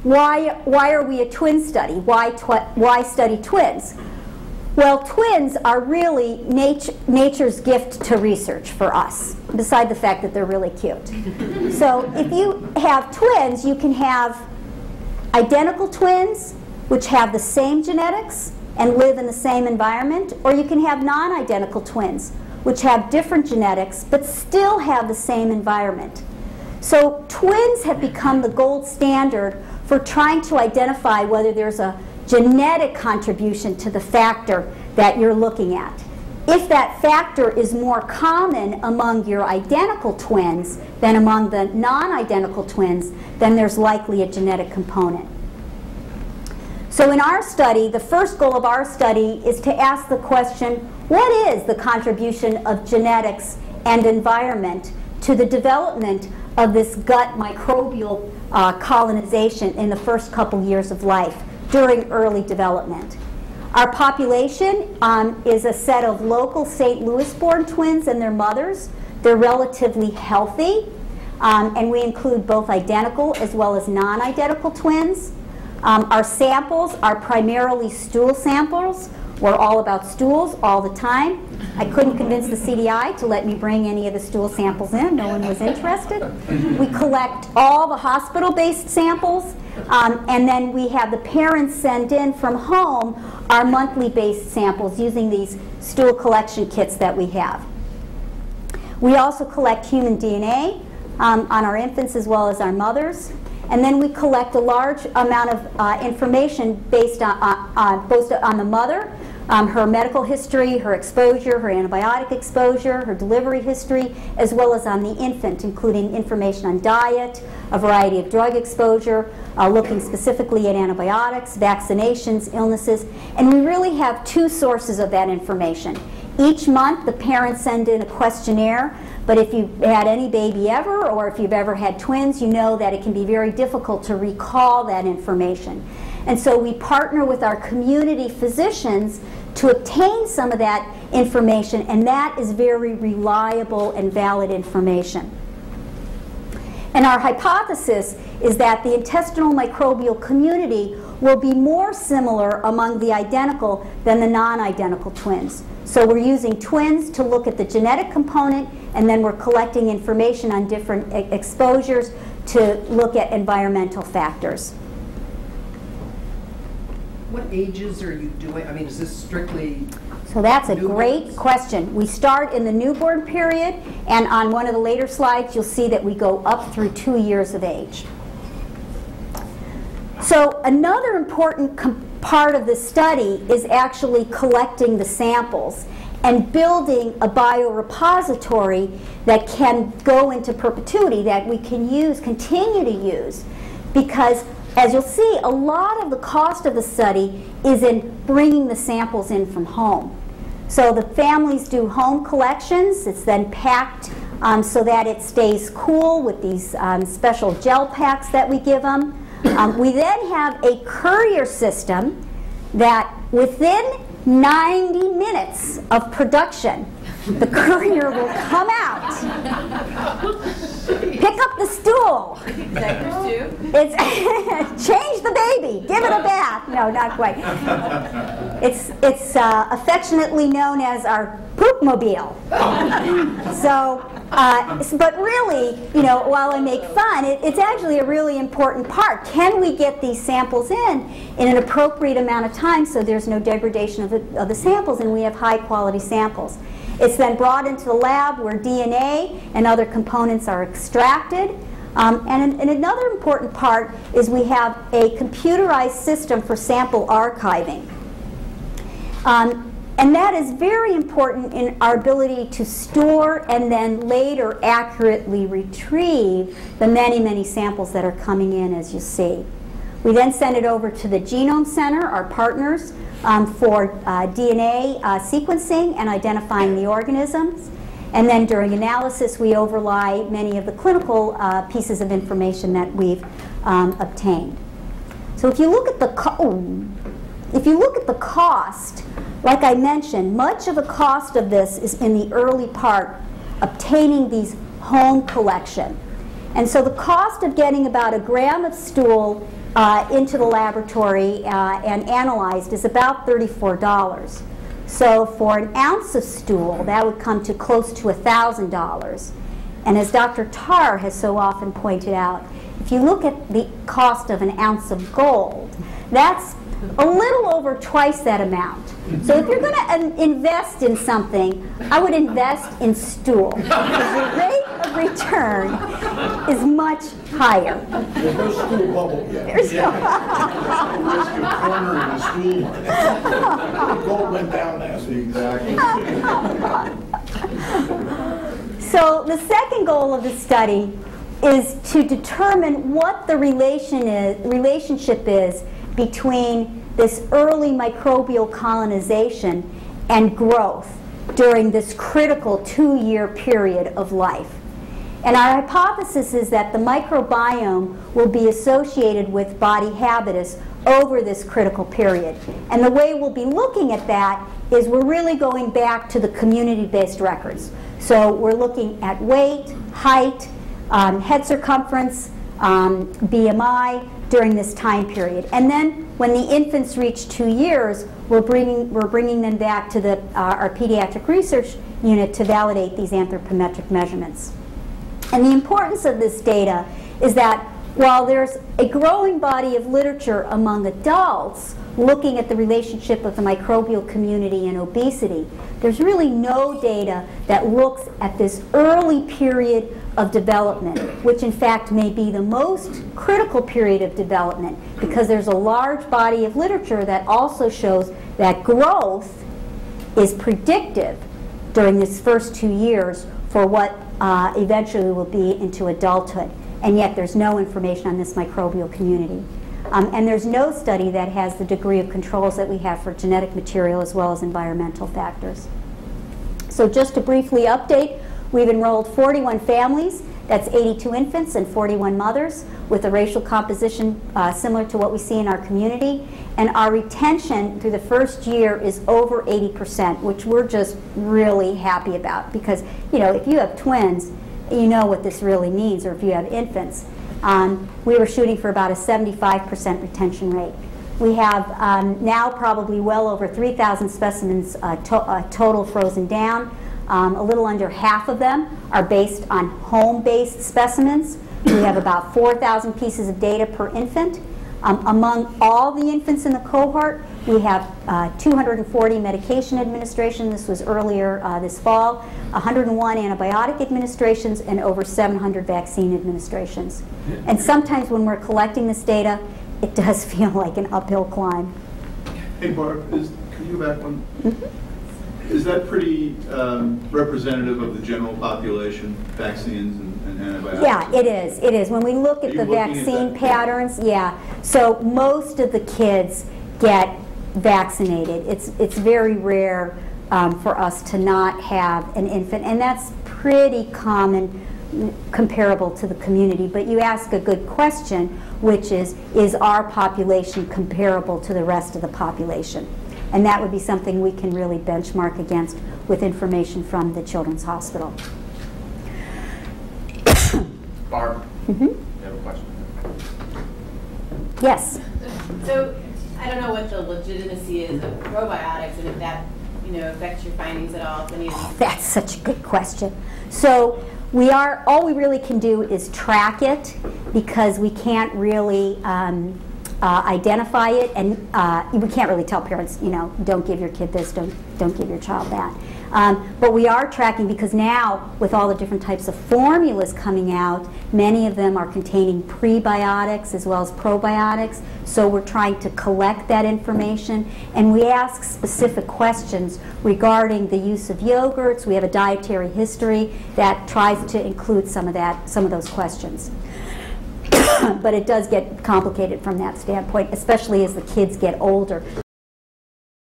why are we a twin study? Why study twins? Well, twins are really nature's gift to research for us, beside the fact that they're really cute. So if you have twins, you can have identical twins, which have the same genetics and live in the same environment, or you can have non-identical twins, which have different genetics but still have the same environment. So twins have become the gold standard for trying to identify whether there's a genetic contribution to the factor that you're looking at. If that factor is more common among your identical twins than among the non-identical twins, then there's likely a genetic component. So in our study, the first goal of our study is to ask the question, what is the contribution of genetics and environment to the development of this gut microbial colonization in the first couple years of life during early development? Our population is a set of local St. Louis-born twins and their mothers. They're relatively healthy, and we include both identical as well as non-identical twins. Our samples are primarily stool samples. We're all about stools all the time. I couldn't convince the CDI to let me bring any of the stool samples in. No one was interested. We collect all the hospital-based samples, and then we have the parents send in from home our monthly-based samples using these stool collection kits that we have. We also collect human DNA on our infants as well as our mothers. And then we collect a large amount of information based on the mother, her medical history, her exposure, her antibiotic exposure, her delivery history, as well as on the infant, including information on diet, a variety of drug exposure, looking specifically at antibiotics, vaccinations, illnesses. And we really have two sources of that information. Each month, the parents send in a questionnaire. But if you've had any baby ever, or if you've ever had twins, you know that it can be very difficult to recall that information. And so we partner with our community physicians to obtain some of that information, and that is very reliable and valid information. And our hypothesis is that the intestinal microbial community will be more similar among the identical than the non-identical twins. So we're using twins to look at the genetic component, and then we're collecting information on different exposures to look at environmental factors. What ages are you doing? I mean, is this strictly... So that's a great question. We start in the newborn period, and on one of the later slides, you'll see that we go up through 2 years of age. So another important part of this study is actually collecting the samples and building a biorepository that can go into perpetuity, that we can use, continue to use, because as you'll see, a lot of the cost of the study is in bringing the samples in from home. So the families do home collections. It's then packed so that it stays cool with these special gel packs that we give them. We then have a courier system that within 90 minutes of production, the courier will come out, pick up the stool. It's change the baby, give it a bath. No, not quite. It's affectionately known as our poop-mobile. So, but really, you know, while I make fun, it's actually a really important part. Can we get these samples in an appropriate amount of time so there's no degradation of the samples and we have high-quality samples? It's then brought into the lab where DNA and other components are extracted. And another important part is we have a computerized system for sample archiving. And that is very important in our ability to store and then later accurately retrieve the many, many samples that are coming in, as you see. We then send it over to the Genome Center, our partners, for DNA sequencing and identifying the organisms. And then during analysis, we overlay many of the clinical pieces of information that we've obtained. So if you look at the cost, like I mentioned, much of the cost of this is in the early part, obtaining these home collection. And so the cost of getting about 1 gram of stool into the laboratory and analyzed is about $34. So for an ounce of stool, that would come to close to $1,000. And as Dr. Tarr has so often pointed out, if you look at the cost of an ounce of gold, that's a little over twice that amount. So if you're going to invest in something, I would invest in stool, because the rate of return is much higher. There's no stool bubble yet. There's no risk of cornering the stool market. Gold went down last week. Exactly. So the second goal of the study is to determine what the relationship is between this early microbial colonization and growth during this critical 2-year period of life. And our hypothesis is that the microbiome will be associated with body habitus over this critical period. And the way we'll be looking at that is we're really going back to the community-based records. So we're looking at weight, height, head circumference, BMI during this time period. And then when the infants reach 2 years, we're bringing them back to our pediatric research unit to validate these anthropometric measurements. And the importance of this data is that while there's a growing body of literature among adults looking at the relationship of the microbial community and obesity, there's really no data that looks at this early period of development, which in fact may be the most critical period of development, because there's a large body of literature that also shows that growth is predictive during this first 2 years for what eventually will be into adulthood. And yet there's no information on this microbial community. And there's no study that has the degree of controls that we have for genetic material as well as environmental factors. So just to briefly update, we've enrolled 41 families, that's 82 infants and 41 mothers, with a racial composition similar to what we see in our community. And our retention through the first year is over 80%, which we're just really happy about, because if you have twins, you know what this really means, or if you have infants. We were shooting for about a 75% retention rate. We have now probably well over 3,000 specimens total frozen down. A little under half of them are based on home-based specimens. We have about 4,000 pieces of data per infant. Among all the infants in the cohort, we have 240 medication administration. This was earlier this fall. 101 antibiotic administrations and over 700 vaccine administrations. And sometimes when we're collecting this data, it does feel like an uphill climb. Hey Barb, can you go back one? Mm-hmm. Is that pretty representative of the general population, vaccines and antibiotics? Yeah, it is. It is. When we look at the vaccine patterns, yeah. So most of the kids get vaccinated. It's very rare for us to not have an infant, and that's pretty common, comparable to the community. But you ask a good question, which is our population comparable to the rest of the population? And that would be something we can really benchmark against with information from the Children's Hospital. Barb, you have a question? Yes. So I don't know what the legitimacy is of probiotics, and if that affects your findings at all. That's such a good question. So all we really can do is track it, because we can't really identify it, and we can't really tell parents, don't give your kid this, don't give your child that. But we are tracking, because now with all the different types of formulas coming out, many of them are containing prebiotics as well as probiotics. So we're trying to collect that information, and we ask specific questions regarding the use of yogurts. We have a dietary history that tries to include some of those questions. But it does get complicated from that standpoint, especially as the kids get older.